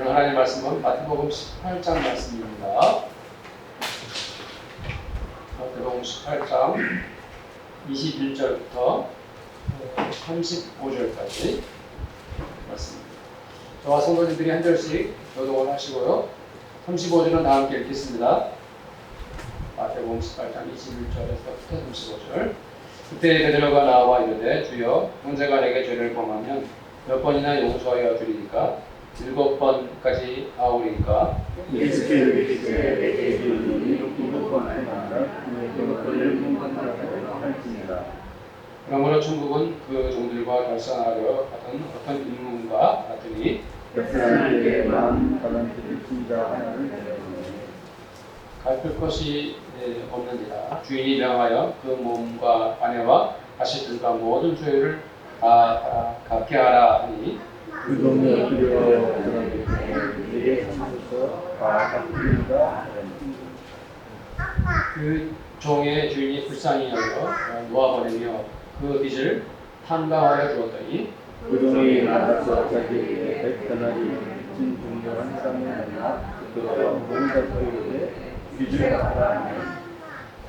하나님의 말씀은 마태복음 18장 말씀입니다. 마태복음 18장 21절부터 35절까지 말씀입니다. 저와 성도님들이 한 절씩 교독을 하시고요. 35절은 다 함께 읽겠습니다. 마태복음 18장 21절에서부터 35절. 그때 베드로가 나와 이르되 주여 형제가 내게 죄를 범하면 몇 번이나 용서하여 주리니까 7번까지 아우리니까 그러므로 천국은 그 종들과 결산하려 하던 어떤 인문과 같으니 갚을 것이 없느니라. 주인이 명하여 그 몸과 아내와 가시들과 모든 소유를 다 갚게 하라 하니 그 돈을 필요한 사람들에게 삼으셔서 다 갚으리라 하더니 그 종의 주인이 불쌍히 여겨 놓아보내며 그 빚을 탕감하여 주었더니 그 종이 나가서 자기에게 100데나리 빚진 동료 한 사람을 만나 그들과 모든 소유를 빚을 갚아라 하니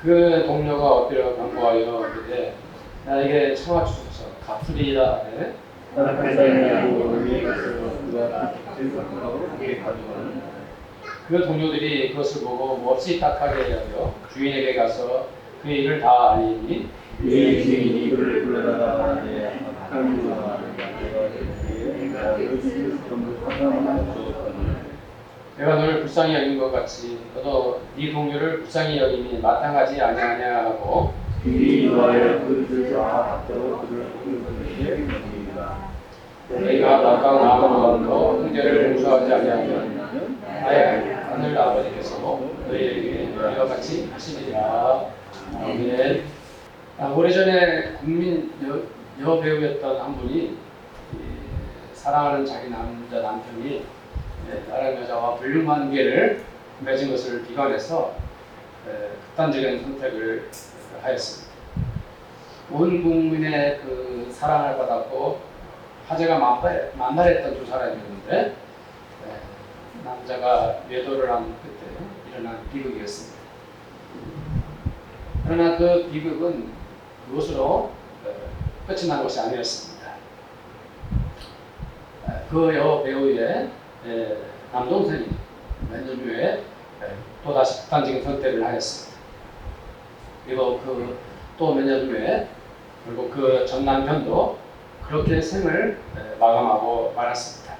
그 동료가 엎드려 간구하여 이르되 나에게 청하 주소서 갚으리라 하되 따라가냐고 의미에서 그가 빚을 갚으라고 그에게 가져가는 그 동료들이 그것을 보고 몹시 딱하게 여겨 주인에게 가서 그 일을 다 알리니 네 주인이 그를 불러다가 내 악함과 내가 그에게 빚을 전부 탕감하여 주었더니 내가 너를 불쌍히 여긴 것 같이 너도 네 동료를 불쌍히 여김이 마땅하지 아니하냐 하고 이 노하여 그 빚을 다 갚도록 그를 부르시되 너희가 각각 마음으로 형제를 용서하지 아니하면 나의 하늘 아버지께서 너희에게 이와 같이 하시리라. 아멘. 오래전에 국민 여배우였던 한 분이 사랑하는 자기 남편이 다른 여자와 불륜관계를 맺은 것을 비관해서 극단적인 선택을 하였습니다. 온 국민의 그 사랑을 받았고 화제가 만발했던 두 사람이었는데 남자가 외도를 한 그때 일어난 비극이었습니다. 그러나 그 비극은 그것으로 끝이 난 것이 아니었습니다. 그 여배우의 남동생이 몇 년 후에 또다시 극단적인 선택을 하였습니다. 그리고 그 또 몇 년 후에 결국 그 전 남편도 그렇게 생을 마감하고 말았습니다.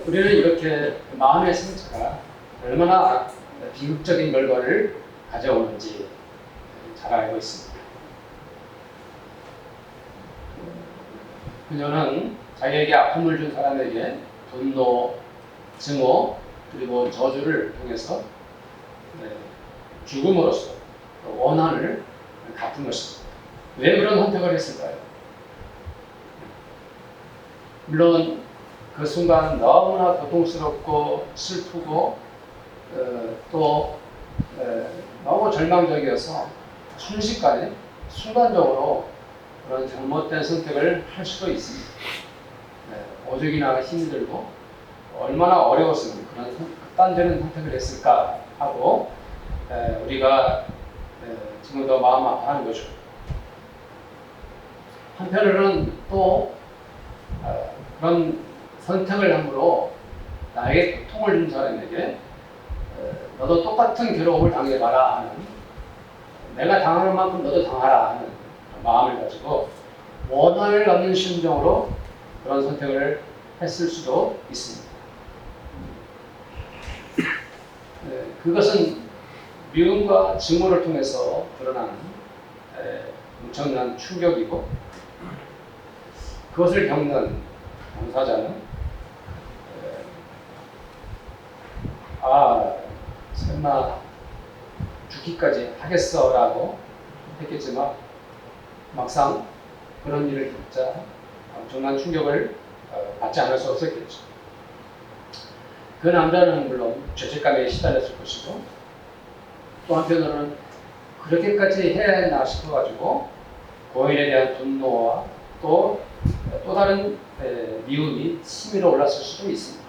우리는 이렇게 마음의 상처가 얼마나 비극적인 결과를 가져오는지 잘 알고 있습니다. 그녀는 자기에게 아픔을 준 사람에게 분노, 증오, 그리고 저주를 통해서 죽음으로써 원한을 갚은 것입니다. 왜 그런 선택을 했을까요? 물론 그 순간 너무나 고통스럽고 슬프고 또 너무 절망적이어서 순식간에 순간적으로 그런 잘못된 선택을 할 수도 있습니다. 오죽이나 힘들고 얼마나 어려웠으면 그런 극단적인 선택을 했을까 하고 우리가 지금도 마음 아파하는 거죠. 한편으로는 또 그런 선택을 함으로 나에게 고통을 준 사람에게 너도 똑같은 괴로움을 당해봐라 하는, 내가 당하는 만큼 너도 당하라 하는 마음을 가지고 원한을 갖는 심정으로 그런 선택을 했을 수도 있습니다. 그것은 미움과 증오를 통해서 드러나는 엄청난 충격이고, 그것을 겪는 당사자는 설마 죽기까지 하겠어라고 했겠지만 막상 그런 일을 겪자 엄청난 충격을 받지 않을 수 없었겠죠. 그 남자는 물론 죄책감에 시달렸을 것이고, 또 한편으로는 그렇게까지 해야 했나 싶어가지고 고인에 대한 분노와 또 다른 미움이 치밀어 올랐을 수도 있습니다.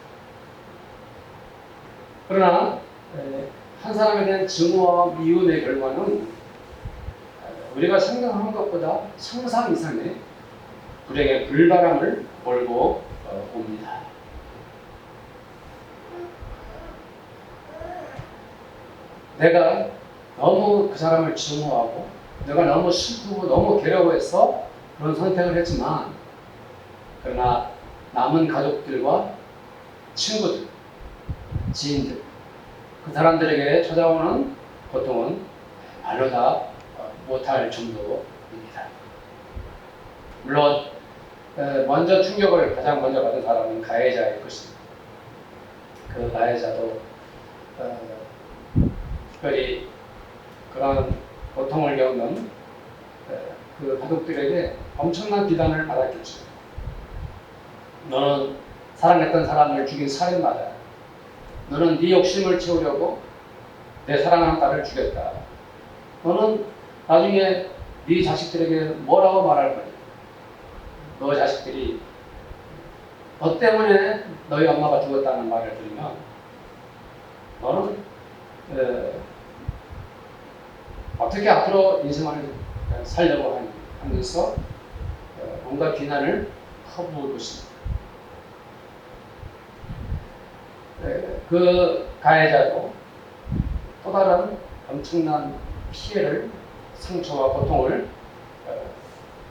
그러나 한 사람에 대한 증오와 미움의 결과는 우리가 생각하는 것보다 상상 이상의 불행의 불바람을 몰고 옵니다. 내가 너무 그 사람을 증오하고 내가 너무 슬프고 너무 괴로워해서 그런 선택을 했지만, 그러나 남은 가족들과 친구들, 지인들, 그 사람들에게 찾아오는 고통은 말로 다 못할 정도입니다. 물론 먼저 충격을 가장 먼저 받은 사람은 가해자일 것입니다. 그 가해자도 특별히 그런 고통을 겪는 그 가족들에게 엄청난 비난을 받았겠죠. 너는 사랑했던 사람을 죽인 살인마다. 너는 네 욕심을 채우려고 내 사랑하는 딸을 죽였다. 너는 나중에 네 자식들에게 뭐라고 말할 거냐. 너 자식들이 너 때문에 너희 엄마가 죽었다는 말을 들으면 너는 어떻게 앞으로 인생을 살려고 하면서 뭔가 비난을 퍼부을 것입니다. 그 가해자도 또 다른 엄청난 피해를, 상처와 고통을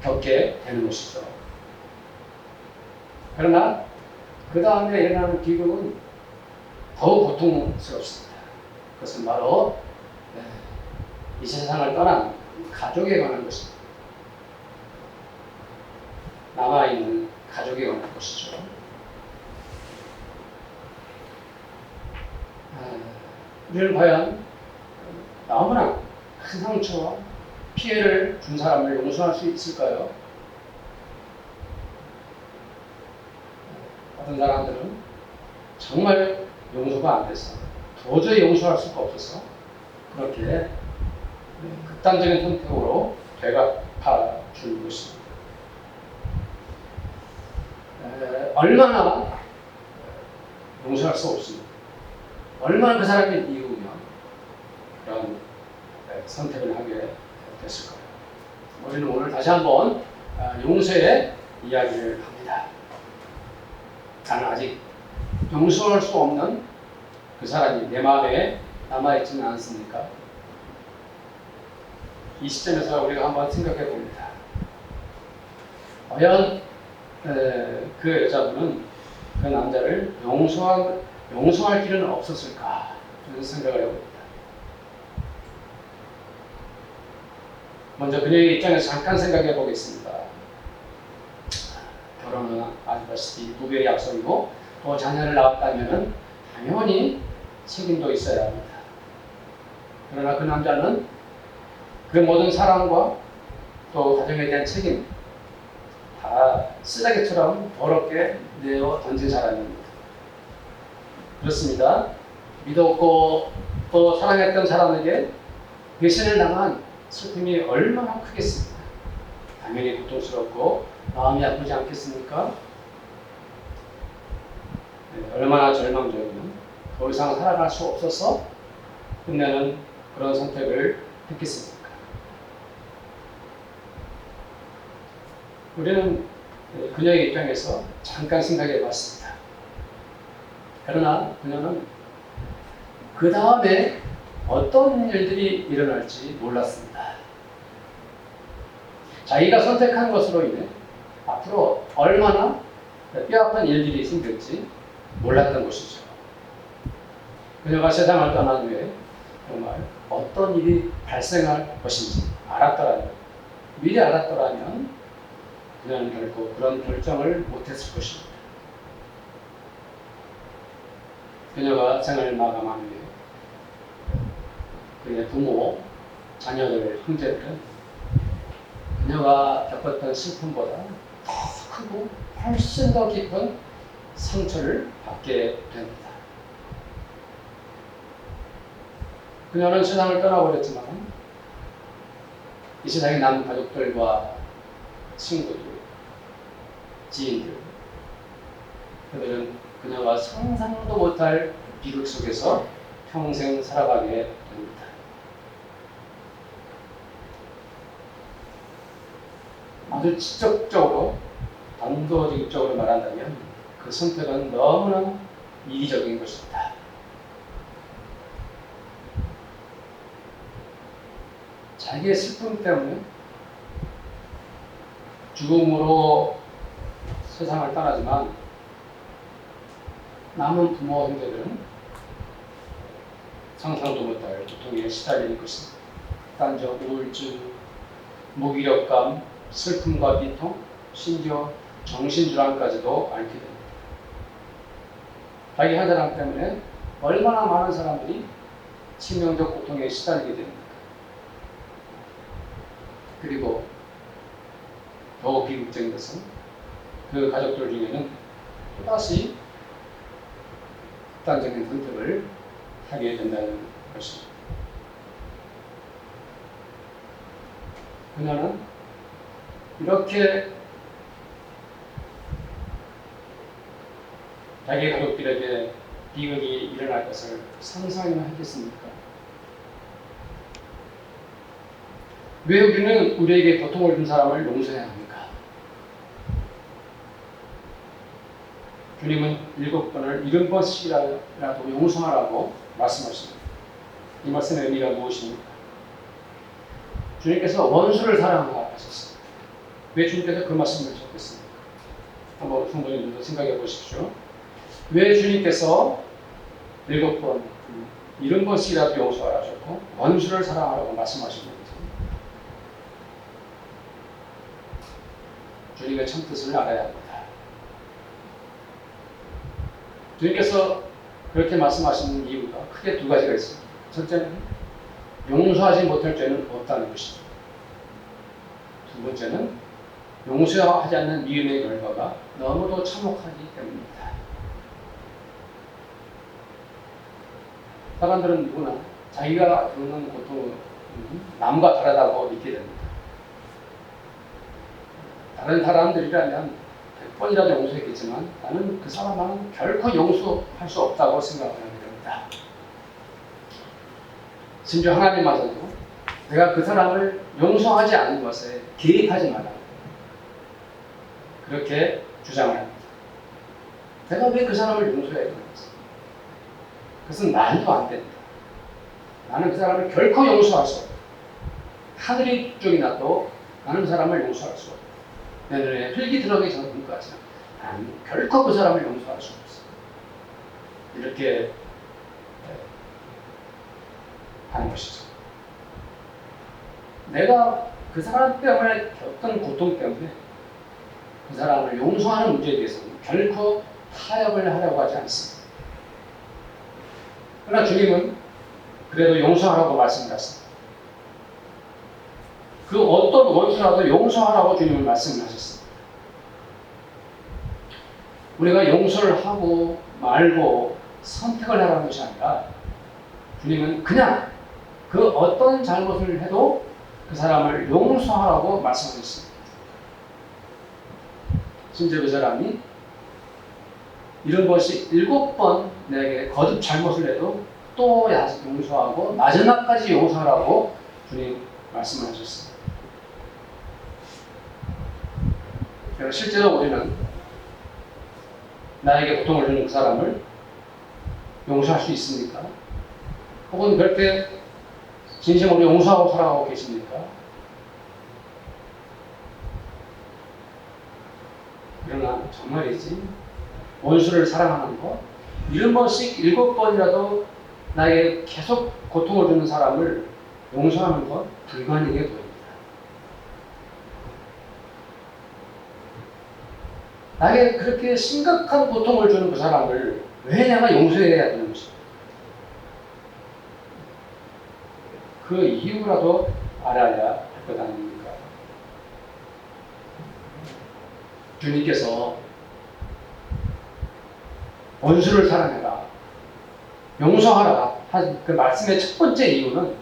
겪게 되는 것이죠. 그러나 그 다음에 일어나는 비극은 더욱 고통스럽습니다. 그것은 바로 이 세상을 떠난 가족에 관한 것입니다. 남아있는 가족에 관한 것이죠. 우리는 과연 너무나 큰 상처와 피해를 준 사람을 용서할 수 있을까요? 어떤 사람들은 정말 용서가 안 돼서 도저히 용서할 수가 없어서 그렇게 극단적인 선택으로 되갚아 주는 것입니다. 얼마나 용서할 수 없습니다. 얼마나 그 사람이 미우면 그런 선택을 하게 됐을까요? 우리는 오늘 다시 한번 용서의 이야기를 합니다. 나는 아직 용서할 수 없는 그 사람이 내 마음에 남아있지는 않습니까? 이 시점에서 우리가 한번 생각해 봅니다. 과연 그 여자분은 그 남자를 용서할 길은 없었을까? 그런 생각을 해봅니다. 먼저 그녀의 입장에서 잠깐 생각해 보겠습니다. 결혼은 아시다시피 부부의 약속이고 또 자녀를 낳았다면 당연히 책임도 있어야 합니다. 그러나 그 남자는 그 모든 사랑과 또 가정에 대한 책임 다 쓰레기처럼 더럽게 내어 던진 사람입니다. 그렇습니다. 믿었고 또 사랑했던 사람에게 배신을 당한 슬픔이 얼마나 크겠습니까? 당연히 고통스럽고 마음이 아프지 않겠습니까? 얼마나 절망적이면 더 이상 살아갈 수 없어서 끝내는 그런 선택을 했겠습니까? 우리는 그녀의 입장에서 잠깐 생각해 봤습니다. 그러나 그녀는 그 다음에 어떤 일들이 일어날지 몰랐습니다. 자기가 선택한 것으로 인해 앞으로 얼마나 뼈아픈 일들이 생길지 몰랐던 것이죠. 그녀가 세상을 떠난 후에 정말 어떤 일이 발생할 것인지 알았더라면, 미리 알았더라면 그녀는 결코 그런 결정을 못했을 것입니다. 그녀가 생을 마감한 후에 그의 부모, 자녀들, 형제들은 그녀가 겪었던 슬픔보다 더 크고 훨씬 더 깊은 상처를 받게 됩니다. 그녀는 세상을 떠나버렸지만 이 세상에 남은 가족들과 친구들, 지인들, 그들은 그녀가 상상도 못할 비극 속에서 평생 살아가게 됩니다. 아주 직접적으로 단도직입적으로 말한다면 그 선택은 너무나 이기적인 것입니다. 자기의 슬픔 때문에 죽음으로 세상을 떠나지만 남은 부모 형제들은 상상도 못할 고통에 시달릴 것입니다. 단적 우울증, 무기력감, 슬픔과 비통, 심지어 정신질환까지도 앓게 됩니다. 자기 한 사람 때문에 얼마나 많은 사람들이 치명적 고통에 시달리게 됩니까? 그리고 더욱 비극적인 것은 그 가족들 중에는 또다시 극단적인 선택을 하게 된다는 것입니다. 그녀는 이렇게 자기 가족들에게 비극이 일어날 것을 상상이나 했겠습니까? 왜 우리는 우리에게 고통을 준 사람을 용서해야 합니까? 주님은 7번을 70번씩이라도 용서하라고 말씀하십니다. 이 말씀의 의미가 무엇입니까? 주님께서 원수를 사랑하라 하셨습니다. 왜 주님께서 그 말씀을 하셨겠습니까? 한번 성도님들도 생각해 보십시오. 왜 주님께서 7번, 70번씩이라도 용서하라 하셨고 원수를 사랑하라고 말씀하신 건지 주님의 참뜻을 알아야 합니다. 주님께서 그렇게 말씀하시는 이유가 크게 두 가지가 있습니다. 첫째는 용서하지 못할 죄는 없다는 것입니다. 두 번째는 용서하지 않는 미움의 결과가 너무도 참혹하기 때문입니다. 사람들은 누구나 자기가 겪는 고통은 남과 다르다고 믿게 됩니다. 다른 사람들이라면 100번이라도 용서했겠지만 나는 그 사람은 결코 용서할 수 없다고 생각하게 됩니다. 심지어 하나님마저도 내가 그 사람을 용서하지 않는 것에 개입하지 말라 그렇게 주장을 합니다. 내가 왜 그 사람을 용서해야 되는 거지? 그것은 말도 안 됩니다. 나는 그 사람을 결코 용서할 수 없다. 하늘이 쪽이 나도 나는 그 사람을 용서할 수 없다. 내 눈에 흙이 들어가기 전까지는 나는 결코 그 사람을 용서할 수 없어. 이렇게 하는 것이죠. 내가 그 사람 때문에 겪은 고통 때문에 그 사람을 용서하는 문제에 대해서는 결코 타협을 하려고 하지 않습니다. 그러나 주님은 그래도 용서하라고 말씀하셨습니다. 그 어떤 원수라도 용서하라고 주님은 말씀을 하셨습니다. 우리가 용서를 하고 말고 선택을 하라는 것이 아니라 주님은 그냥 그 어떤 잘못을 해도 그 사람을 용서하라고 말씀하셨습니다. 심지어 그 사람이 70번씩 7번 내게 거듭 잘못을 해도 또 용서하고 마지막까지 용서하라고 주님 말씀을 하셨습니다. 실제로 우리는 나에게 고통을 주는 그 사람을 용서할 수 있습니까? 혹은 그렇게 진심으로 용서하고 살아가고 계십니까? 그러나 정말이지 원수를 사랑하는 것 70번씩 7번이라도 나에게 계속 고통을 주는 사람을 용서하는 것 불가능해 보입니다. 나에게 그렇게 심각한 고통을 주는 그 사람을 왜 내가 용서해야 되는 것입니까? 그 이유라도 알아야 할 것 아닙니까? 주님께서 원수를 사랑해라, 용서하라 한 그 말씀의 첫 번째 이유는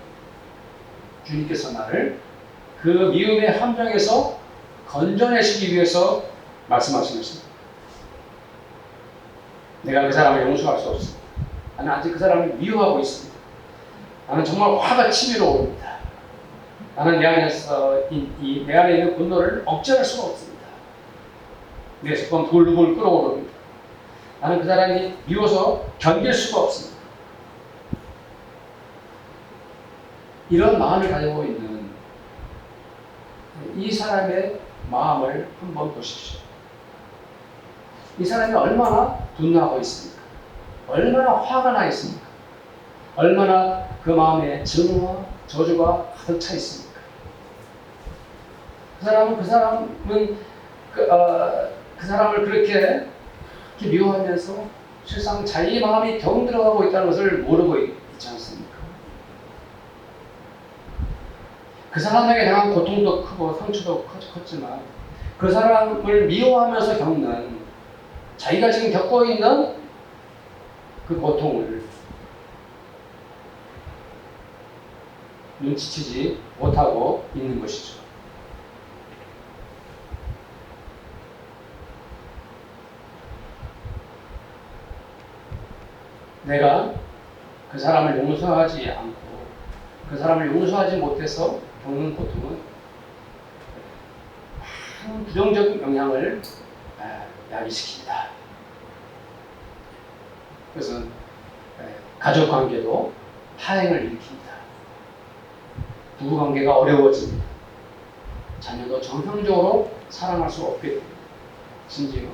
주님께서 나를 그 미움의 함정에서 건져내시기 위해서 말씀하신 것입니다. 내가 그 사람을 용서할 수 없습니다. 나는 아직 그 사람을 미워하고 있습니다. 나는 정말 화가 치밀어 오릅니다. 나는 내 안에서 내 안에 있는 분노를 억제할 수가 없습니다. 내 속은 불불 끓어오릅니다. 나는 그 사람이 미워서 견딜 수가 없습니다. 이런 마음을 가지고 있는 이 사람의 마음을 한번 보십시오. 이 사람이 얼마나 분노하고 있습니까? 얼마나 화가 나 있습니까? 얼마나 그 마음에 증오와 저주가 가득 차 있습니까? 그 사람은 그 사람을 그렇게 미워하면서 실상 자기 마음이 병 들어가고 있다는 것을 모르고 있지 않습니까? 그 사람에게 당한 고통도 크고 상처도 컸지만 그 사람을 미워하면서 겪는 자기가 지금 겪고 있는 그 고통을 눈치채지 못하고 있는 것이죠. 내가 그 사람을 용서하지 않고 그 사람을 용서하지 못해서 겪는 고통은 큰 부정적인 영향을 야기시킵니다. 그것은 가족관계도 파행을 일으킵니다. 부부관계가 어려워집니다. 자녀도 정상적으로 사랑할 수 없게 됩니다. 심지어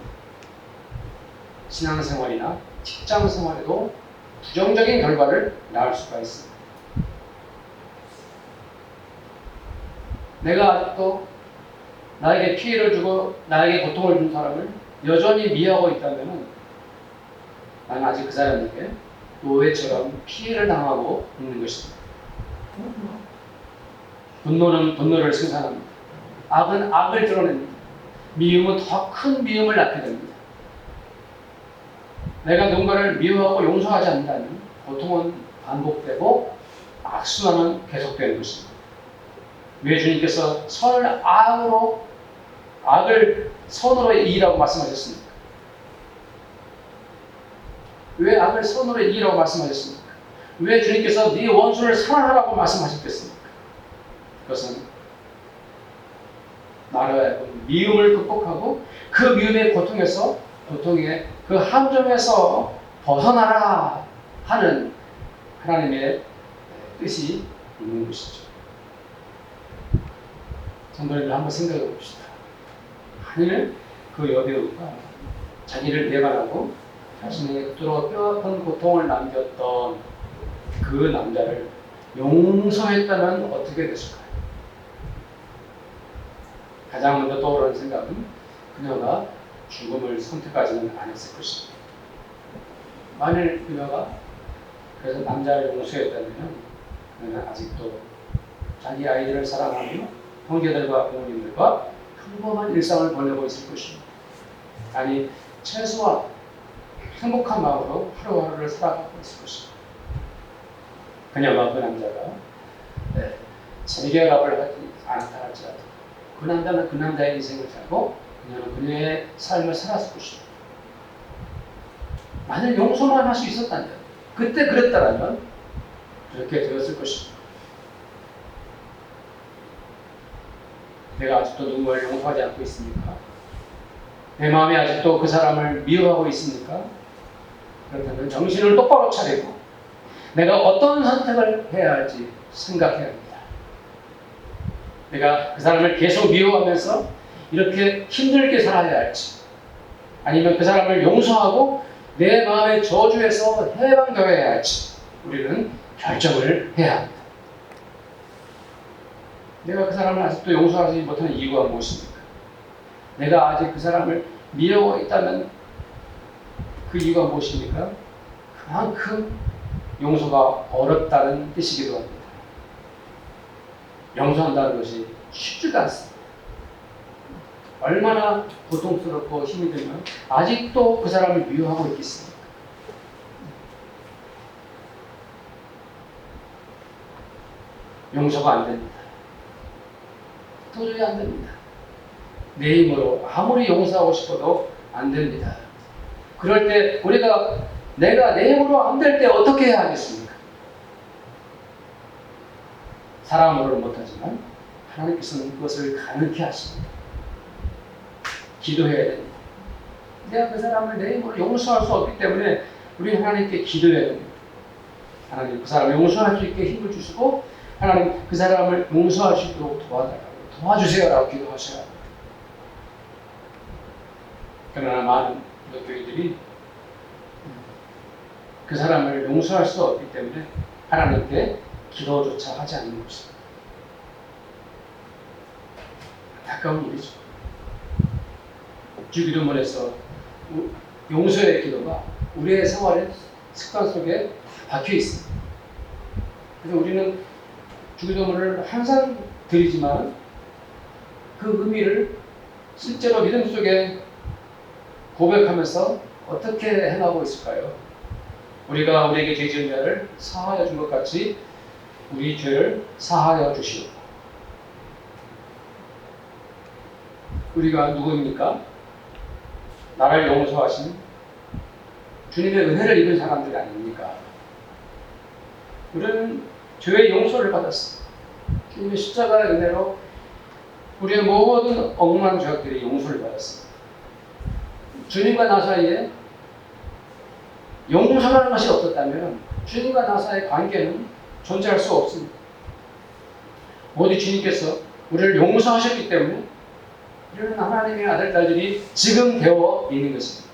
신앙생활이나 직장생활에도 부정적인 결과를 낳을 수가 있습니다. 내가 아직도 나에게 피해를 주고 나에게 고통을 준 사람을 여전히 미워하고 있다면 나는 아직 그 사람에게 노예처럼 피해를 당하고 있는 것입니다. 분노는 분노를 생산합니다. 악은 악을 드러냅니다. 미움은 더 큰 미움을 낳게 됩니다. 내가 누군가를 미워하고 용서하지 않는다면 고통은 반복되고 악순환은 계속되는 것입니다. 왜 주님께서 선을 악을 선으로 이기라고 말씀하셨습니까? 왜 악을 선으로 이기라고 말씀하셨습니까? 왜 주님께서 네 원수를 사랑하라고 말씀하셨겠습니까? 그것은 나를 미움을 극복하고 그 미움의 고통의 그 함정에서 벗어나라 하는 하나님의 뜻이 있는 것이죠. 성도님들 한번 생각해 봅시다. 만일 그 여배우가 자기를 배반하고 자신에게 그토록 뼈아픈 고통을 남겼던 그 남자를 용서했다면 어떻게 됐을까요? 가장 먼저 떠오르는 생각은 그녀가 죽음을 선택하지는 않았을 것입니다. 만일 그녀가 그래서 남자를 용서했다면 그녀는 아직도 자기 아이들을 사랑하며 형제들과 부모님들과 평범한 일상을 보내고 있을 것입니다. 아니 최소한 행복한 마음으로 하루하루를 살아가고 있을 것입니다. 그녀와 그 남자가 재계합을 하지 않았다 할지라도 그 남자는 그 남자의 인생을 살고 그녀는 그녀의 삶을 살았을 것입니다. 만약 용서만 할 수 있었다면 그때 그랬다면 그렇게 되었을 것입니다. 내가 아직도 누군가를 용서하지 않고 있습니까? 내 마음에 아직도 그 사람을 미워하고 있습니까? 그렇다면 정신을 똑바로 차리고 내가 어떤 선택을 해야 할지 생각해야 합니다. 내가 그 사람을 계속 미워하면서 이렇게 힘들게 살아야 할지 아니면 그 사람을 용서하고 내 마음의 저주에서 해방되어야 할지 우리는 결정을 해야 합니다. 내가 그 사람을 아직도 용서하지 못하는 이유가 무엇입니까? 내가 아직 그 사람을 미워하고 있다면 그 이유가 무엇입니까? 그만큼 용서가 어렵다는 뜻이기도 합니다. 용서한다는 것이 쉽지가 않습니다. 얼마나 고통스럽고 힘이 들면 아직도 그 사람을 미워하고 있겠습니까? 용서가 안 됩니다. 도저히 안 됩니다. 내 힘으로 아무리 용서하고 싶어도 안 됩니다. 그럴 때 우리가 내가 내 힘으로 안 될 때 어떻게 해야 하겠습니까? 사람으로는 못하지만 하나님께서는 그것을 가능케 하십니다. 기도해야 됩니다. 내가 그 사람을 내 힘으로 용서할 수 없기 때문에 우리 하나님께 기도해야 됩니다. 하나님 그 사람을 용서할 수 있게 힘을 주시고 하나님 그 사람을 용서할 수 있도록 도와주세요라고 기도하셔야 합니다. 그러나 많은 기독교인들이 그 사람을 용서할 수 없기 때문에 하나님께 기도조차 하지 않는 것입니다. 안타까운 일이죠. 주기도문에서 용서의 기도가 우리의 생활의 습관 속에 박혀 있습니다. 그래서 우리는 주기도문을 항상 드리지만 그 의미를 실제로 믿음 속에 고백하면서 어떻게 행하고 있을까요? 우리가 우리에게 죄 지은 자를 사하여 준 것 같이 우리 죄를 사하여 주시오. 우리가 누구입니까? 나를 용서하신 주님의 은혜를 입은 사람들이 아닙니까? 우리는 죄의 용서를 받았습니다. 주님의 십자가의 은혜로 우리의 모든 억울한 죄악들이 용서를 받았습니다. 주님과 나 사이에 용서라는 것이 없었다면 주님과 나 사이의 관계는 존재할 수 없습니다. 오직 주님께서 우리를 용서하셨기 때문에 우리는 하나님의 아들, 딸들이 지금 되어 있는 것입니다.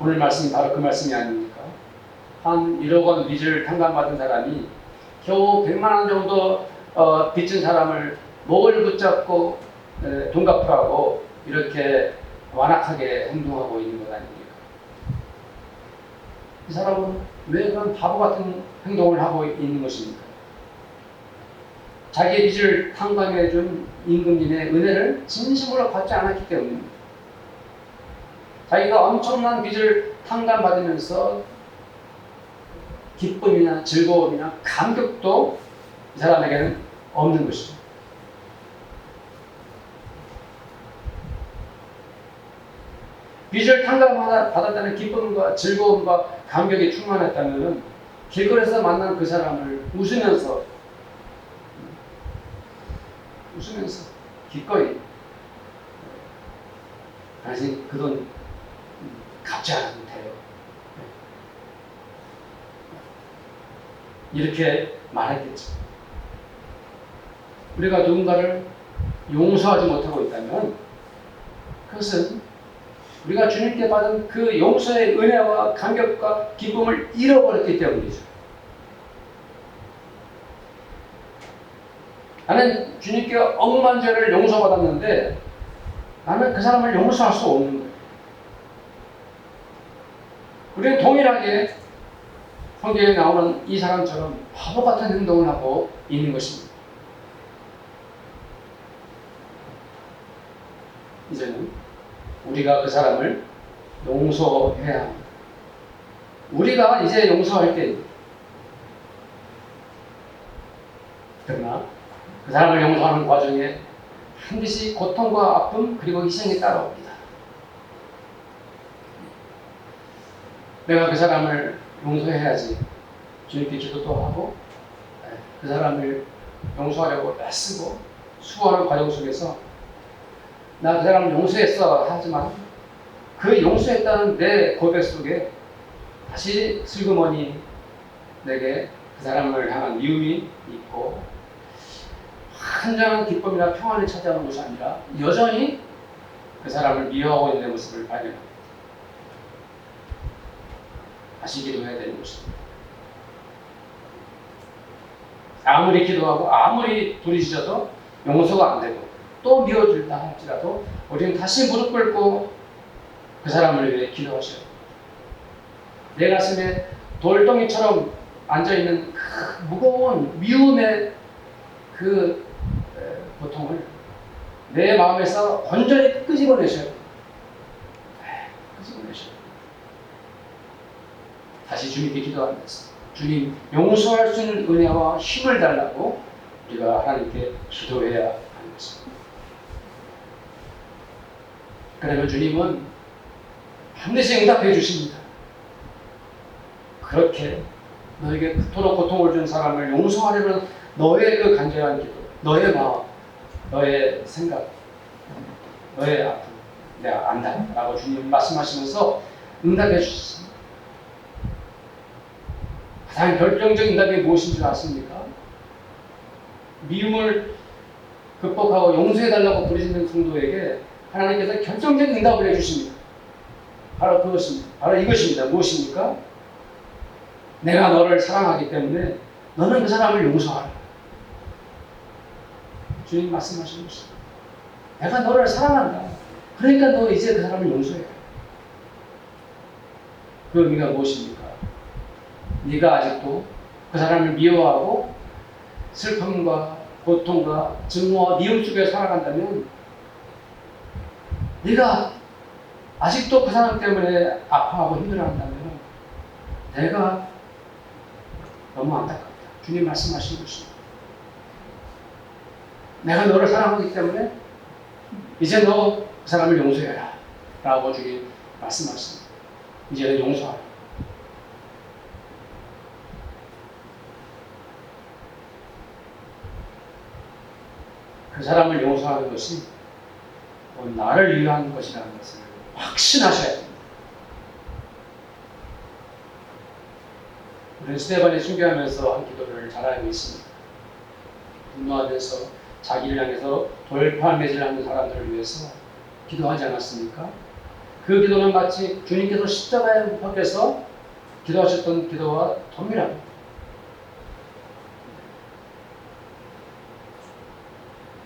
오늘 말씀이 바로 그 말씀이 아닙니까? 한 1억 원 빚을 탕감받은 사람이 겨우 100만 원 정도 빚진 사람을 목을 붙잡고 돈 갚으라고 이렇게 완악하게 행동하고 있는 것 아닙니까? 이 사람은 왜 그런 바보 같은 행동을 하고 있는 것입니까? 자기의 빚을 탕감해준 임금님의 은혜를 진심으로 받지 않았기 때문입니다. 자기가 엄청난 빚을 탕감받으면서 기쁨이나 즐거움이나 감격도 이 사람에게는 없는 것이죠. 빚을 탕감받았다는 기쁨과 즐거움과 감격이 충만했다면 길거리에서 만난 그 사람을 웃으면서 기꺼이 당신 그 돈 갚지 않아도 돼요. 이렇게 말했겠죠. 우리가 누군가를 용서하지 못하고 있다면 그것은 우리가 주님께 받은 그 용서의 은혜와 감격과 기쁨을 잃어버렸기 때문이죠. 나는 주님께 억만 죄를 용서받았는데 나는 그 사람을 용서할 수 없는 거예요. 우리는 동일하게 성경에 나오는 이 사람처럼 바보 같은 행동을 하고 있는 것입니다. 이제는 우리가 그 사람을 용서해야 합니다. 우리가 이제 용서할 때입니다. 그러나 그 사람을 용서하는 과정에 반드시 고통과 아픔 그리고 희생이 따라옵니다. 내가 그 사람을 용서해야지 주님께 기도도 하고 그 사람을 용서하려고 애쓰고 수고하는 과정 속에서 나 그 사람을 용서했어 하지만 그 용서했다는 내 고백 속에 다시 슬그머니 내게 그 사람을 향한 미움이 있고 한정한 기쁨이나 평안을 찾아오는 것이 아니라 여전히 그 사람을 미워하고 있는 모습을 발견합니다. 다시 기도해야 되는 것입니다. 아무리 기도하고 아무리 부르짖어도 용서가 안 되고 또 미워질다 할지라도 우리는 다시 무릎 꿇고 그 사람을 위해 기도하셔야 합니다. 내 가슴에 돌덩이처럼 앉아있는 그 무거운 미움의 그 고통을 내 마음에서 온전히 끄집어내셔야 합니다. 끄집어내셔야 합니다. 다시 주님께 기도하면서 주님 용서할 수 있는 은혜와 힘을 달라고 우리가 하나님께 기도해야 하는 것입니다. 그러면 주님은 반드시 응답해 주십니다. 그렇게 너에게 그토록 고통을 준 사람을 용서하려는 너의 그 간절한 기도, 너의 마음, 너의 생각, 너의 아픔, 내가 안다 라고 주님이 말씀하시면서 응답해 주셨습니다. 가장 결정적인 응답이 무엇인 줄 아십니까? 미움을 극복하고 용서해달라고 부르짖는 성도에게 하나님께서 결정적인 응답을 해주십니다. 바로 그것입니다. 바로 이것입니다. 무엇입니까? 내가 너를 사랑하기 때문에 너는 그 사람을 용서하라. 주님 말씀하시는 것입니다. 내가 너를 사랑한다. 그러니까 너 이제 그 사람을 용서해라. 그 의미가 무엇입니까? 네가 아직도 그 사람을 미워하고 슬픔과 고통과 증오와 미움 속에 살아간다면 네가 아직도 그 사람 때문에 아파하고 힘들어한다면 내가 너무 안타깝다. 주님 말씀하시는 것입니다. 내가 너를 사랑하기 때문에 이제 너 그 사람을 용서해라 라고 주님 말씀하십니다. 이제는 용서하라. 그 사람을 용서하는 것이 나를 위한 것이라는 것을 확신하셔야 됩니다. 우리는 스데반이 순교하면서 한 기도를 잘 알고 있습니다. 분노하면서 자기를 향해서 돌팔매질을 하는 사람들을 위해서 기도하지 않았습니까? 그 기도는 마치 주님께서 십자가에 못 박혀서 기도하셨던 기도와 동일합니다.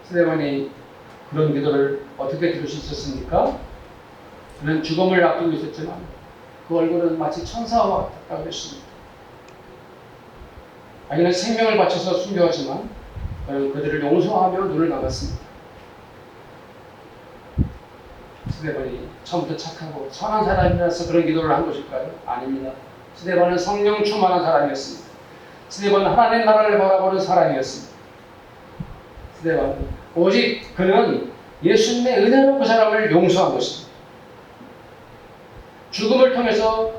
스데반이 그런 기도를 어떻게 들을 수 있었습니까? 그는 죽음을 앞두고 있었지만 그 얼굴은 마치 천사와 같았다고 했습니다. 자기는 생명을 바쳐서 순교하지만 그는 그들을 용서하며 눈을 감았습니다. 스데반이 처음부터 착하고 선한 사람이라서 그런 기도를 한 것일까요? 아닙니다. 스데반은 성령 충만한 사람이었습니다. 스데반은 하나님 나라를 바라보는 사람이었습니다. 스데반은 오직 그는 예수님의 은혜로 그 사람을 용서한 것입니다. 죽음을 통해서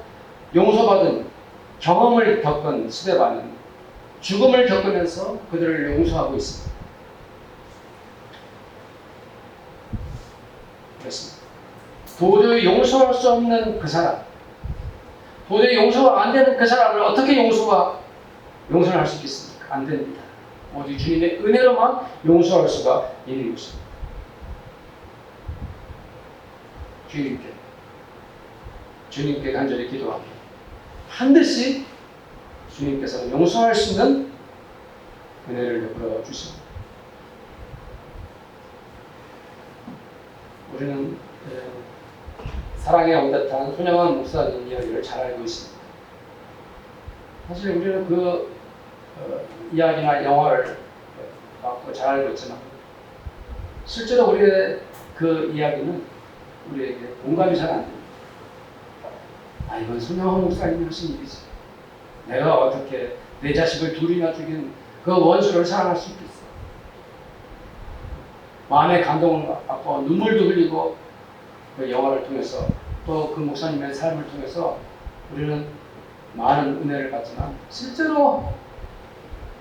용서받은 경험을 겪은 스데반은 죽음을 겪으면서 그들을 용서하고 있습니다. 그렇습니다. 도저히 용서할 수 없는 그 사람, 도저히 용서가 안 되는 그 사람을 어떻게 용서를 할 수 있겠습니까? 안 됩니다. 오직 주님의 은혜로만 용서할 수가 있는 것입니다. 주님께 간절히 기도하며 반드시 주님께서는 용서할 수 있는 은혜를 베풀어 주십니다. 우리는 사랑에 온듯한 손영환 목사님 이야기를 잘 알고 있습니다. 사실 우리는 그 이야기나 영화를 잘 알고 있지만 실제로 우리의 그 이야기는 우리에게 공감이 잘 안 됩니다. 이건 손영환 목사님이 하신 일이지. 내가 어떻게 내 자식을 둘이나 죽인 그 원수를 사랑할 수 있겠어. 마음의 감동을 받고 눈물도 흘리고 그 영화를 통해서 또 그 목사님의 삶을 통해서 우리는 많은 은혜를 받지만 실제로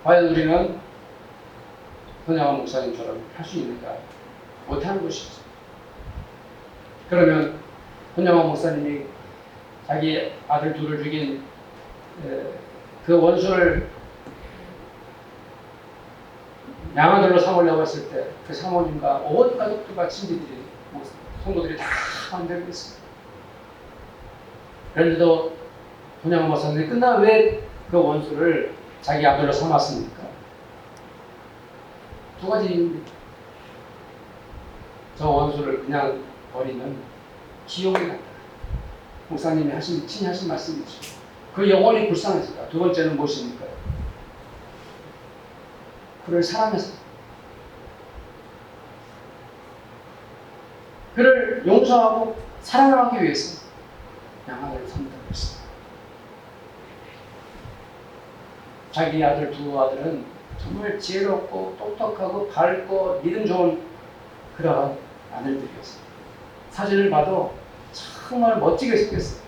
과연 우리는 손영환 목사님처럼 할 수 있는가? 못하는 것이죠. 그러면 손영환 목사님이 자기 아들 둘을 죽인 그 원수를 양아들로 삼으려고 했을 때 그 사모님과 온 가족들과 친지들이 성도들이 다 반대를 했습니다. 그런데도 손영환 목사님이 끝나 왜 그 원수를 자기 아들로 삼았습니까? 두 가지 이유입니다. 저 원수를 그냥 버리면 지옥에 간다. 목사님이 친히 하신 말씀이죠. 그 영혼이 불쌍했을까? 두 번째는 무엇입니까? 그를 사랑해서 그를 용서하고 사랑하기 위해서 양아들을 선택하고 있습니다. 자기 아들 두 아들은 정말 지혜롭고 똑똑하고 밝고 믿음 좋은 그러한 아들들이었습니다. 사진을 봐도 정말 멋지게 생겼어요.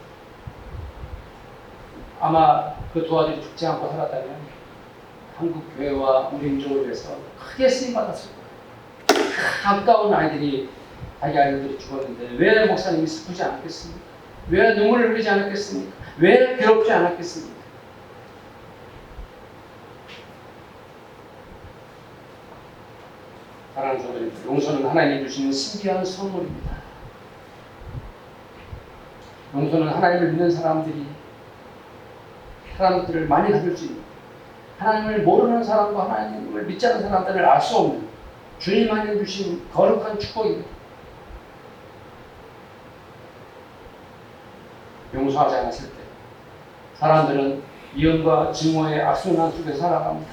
아마 그 두 아들이 죽지 않고 살았다면 한국 교회와 우리 민족을 위해서 크게 쓰임받았을 거예요. 가까운 아이들이, 자기 아이들이 죽었는데 왜 목사님이 슬프지 않았겠습니까? 왜 눈물을 흘리지 않았겠습니까? 왜 괴롭지 않았겠습니까? 사랑하는 성도님들, 용서는 하나님이 주시는 신비한 선물입니다. 용서는 하나님을 믿는 사람들을 많이 가질 수 있는, 하나님을 모르는 사람과 하나님을 믿지 않는 사람들을 알 수 없는 주님만이 주신 거룩한 축복입니다. 용서하지 않았을 때 사람들은 미움과 증오의 악순환 속에 살아갑니다.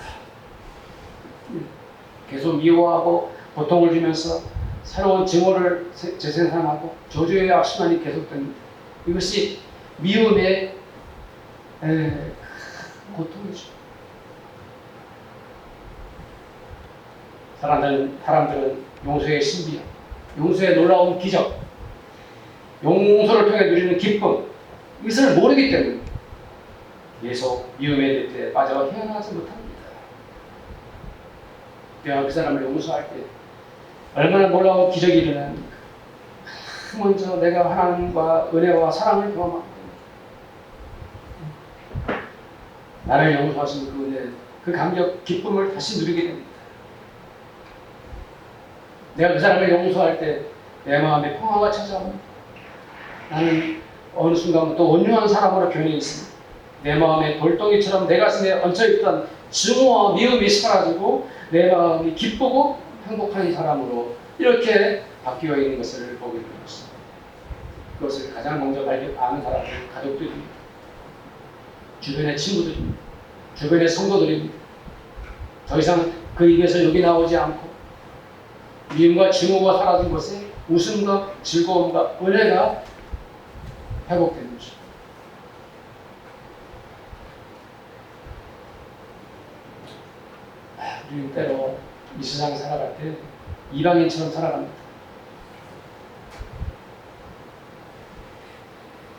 계속 미워하고 고통을 주면서 새로운 증오를 재생산하고 저주의 악순환이 계속됩니다. 이것이 미움의 고통이죠. 사람들은 용서의 신비함, 용서의 놀라운 기적, 용서를 통해 누리는 기쁨, 이것을 모르기 때문에 계속 미움의 늪에 빠져 헤어나지 못합니다. 그 사람을 용서할 때 얼마나 놀라운 기적이 일어나는가. 먼저 내가 하나님과 은혜와 사랑을 경험하고 나를 용서하신 그 은혜, 그 감격, 기쁨을 다시 누리게 됩니다. 내가 그 사람을 용서할 때 내 마음에 평화가 찾아옵니다. 나는 어느 순간부터 온유한 사람으로 변해 있습니다. 내 마음에 돌덩이처럼 내 가슴에 얹혀있던 증오와 미움이 사라지고 내 마음이 기쁘고 행복한 사람으로 이렇게 바뀌어 있는 것을 보게 되는 것입니다. 그것을 가장 먼저 아는 사람은 가족들입니다. 주변의 친구들입니다. 주변의 성도들입니다. 더 이상 그 입에서 욕이 나오지 않고 미움과 증오가 사라진 것에 웃음과 즐거움과 은혜가 회복되는 것입니다. 우리는 때로 이 세상에 살아갈 때 이방인처럼 살아갑니다.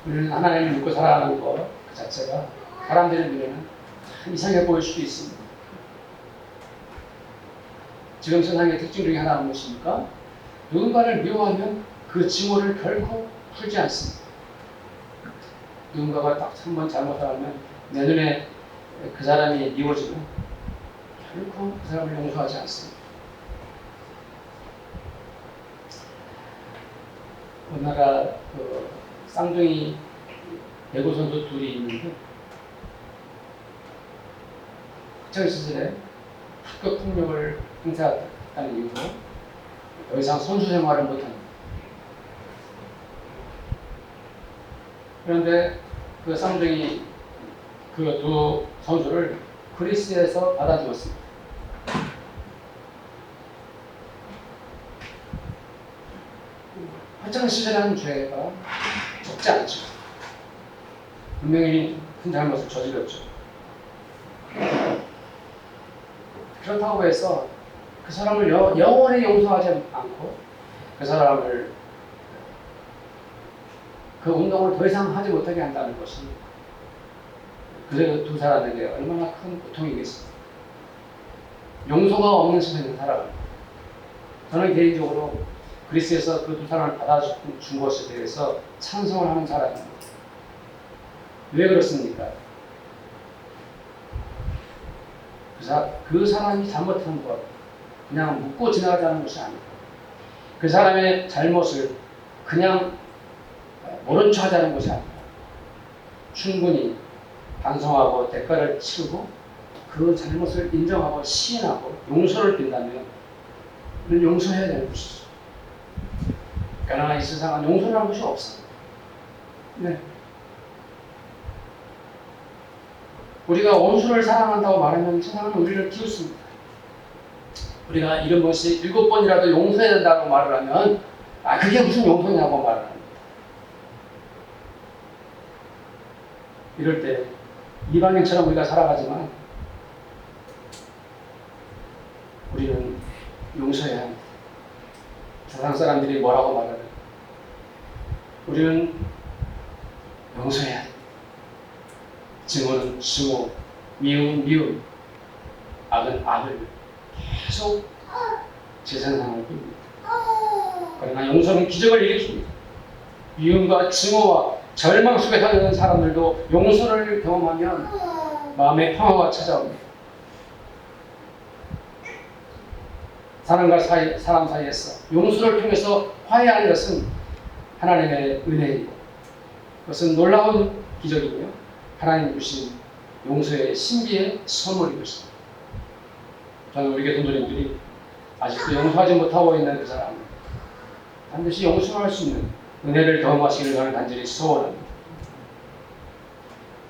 우리는 하나님을 믿고 살아가는 것 그 자체가 사람들의 눈에는 참 이상해 보일 수도 있습니다. 지금 세상의 특징 중에 하나는 무엇입니까? 누군가를 미워하면 그 증오를 결코 풀지 않습니다. 누군가가 딱 한 번 잘못을 하면 내 눈에 그 사람이 미워지면 결코 그 사람을 용서하지 않습니다. 우리나라 쌍둥이 배구 선수 둘이 있는데 학창시절에 학교 폭력을 행사했다는 이유로 더 이상 선수 생활을 못합니다. 그런데 그 쌍둥이 그 두 선수를 그리스에서 받아주었습니다. 학창시절에 한 죄가 적지 않죠. 분명히 큰 잘못을 저질렀죠. 그렇다고 해서 그 사람을 영원히 용서하지 않고 그 사람을 그 운동을 더 이상 하지 못하게 한다는 것이 그 두 사람에게 얼마나 큰 고통이겠습니까? 용서가 없는 세상에 살아갑니다. 저는 개인적으로 그리스에서 그 두 사람을 받아준 것에 대해서 찬성을 하는 사람입니다. 왜 그렇습니까? 그 사람이 잘못한 것 그냥 묻고 지나가자는 것이 아니고 그 사람의 잘못을 그냥 모른 척 하자는 것이 아니라 충분히 반성하고 대가를 치르고 그 잘못을 인정하고 시인하고 용서를 빈다면 우리는 용서해야 되는 것이죠. 그러나 이 세상은 용서라는 것이 없습니다. 네. 우리가 원수를 사랑한다고 말하면 세상은 우리를 키웠습니다. 우리가 이런 것이 7번이라도 용서해야 된다고 말을 하면 그게 무슨 용서냐고 말을 합니다. 이럴 때 이방인처럼 우리가 살아가지만 우리는 용서해야 합니다. 세상 사람들이 뭐라고 말하든 우리는 용서해야 돼. 증오는 증오, 미움은 미움, 악은 악을 계속 재생산하고 있습니다. 그러나 용서는 기적을 일으킵니다. 미움과 증오와 절망 속에 살는 사람들도 용서를 경험하면 마음의 평화가 찾아옵니다. 사람과 사람 사이에서 용서를 통해서 화해하는 것은 하나님의 은혜이고 그것은 놀라운 기적이고요. 하나님 주신 용서의 신비의 선물인 것입니다. 저는 우리 교통도님들이 아직도 용서하지 못하고 있는 그 사람 반드시 용서할 수 있는 은혜를 경험하시기를 저는 간절히 소원합니다.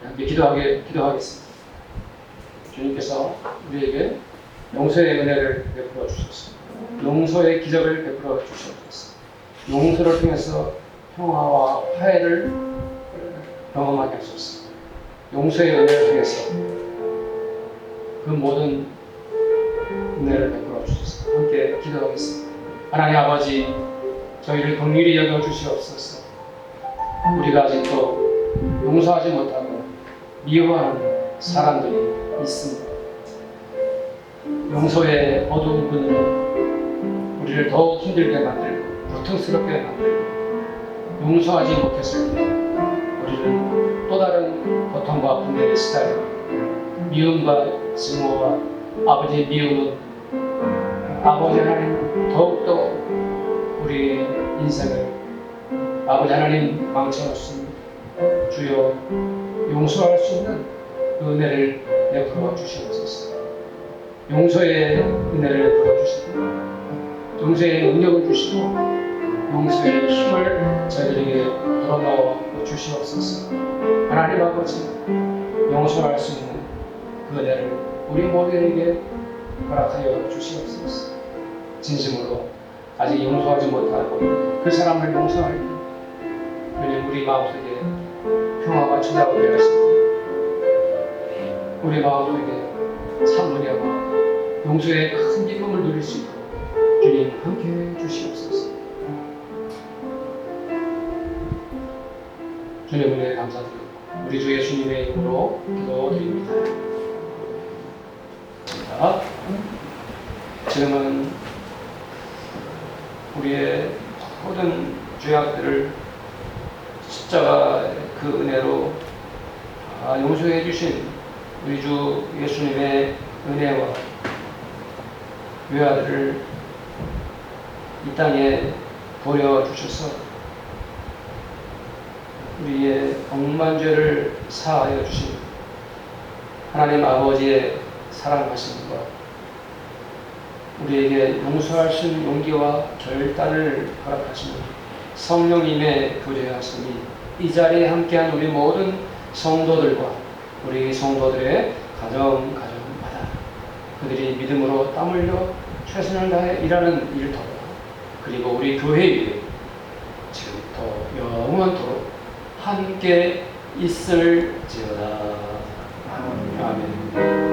함께 기도하겠습니다. 주님께서 우리에게 용서의 은혜를 베풀어 주셨습니다. 용서의 기적을 베풀어 주셨습니다. 용서를 통해서 평화와 화해를 경험하게 하셨습니다. 용서의 은혜를 통해서 그 모든 은혜를 베풀어 주셨습니다. 함께 기도하겠습니다. 하나님 아버지, 저희를 긍휼히 여겨 주시옵소서. 우리가 아직도 용서하지 못하고 미워하는 사람들이 있습니다. 용서의 어두운 그늘은 우리를 더욱 힘들게 만들고 고통스럽게 만들고 용서하지 못했을 때 우리는 또 다른 고통과 분별에 시달려 미움과 증오와 아버지의 미움은 아버지 하나님 더욱더 우리 인생을 아버지 하나님 망쳐놓습니다. 주여 용서할 수 있는 그 은혜를 베풀어 주시옵소서. 용서의 은혜를 베풀어 주시고 용서의 능력을 주시고 용서의 힘을 저희들에게 불어넣어 주시옵소서. 하나님 아버지, 용서할 수 있는 그 은혜를 우리 모두에게 허락하여 주시옵소서. 진심으로 아직 용서하지 못하고 그 사람을 용서할 때 주님 우리 마음속에 평화가 찾아오게 하시고 우리 마음속에 참으려고 용서의 큰 기쁨을 누릴 수 있도록 주님 함께해 주시옵소서. 주님 은혜에 감사드리고 우리 주 예수님의 이름으로 기도드립니다. 자, 지금은 우리의 모든 죄악들을 십자가 그 은혜로 용서해 주신 우리 주 예수님의 은혜와 외아들을 이 땅에 보여주셔서 우리의 억만 죄를 사하여 주신 하나님 아버지의 사랑하심과 우리에게 용서할 수 있는 용기와 결단을 허락하시는 성령님의 교제하심이 이 자리에 함께한 우리 모든 성도들과 우리 성도들의 가정마다 그들이 믿음으로 땀 흘려 최선을 다해 일하는 일터와 그리고 우리 교회 위에 지금부터 영원토록 함께 있을지어다. 아멘.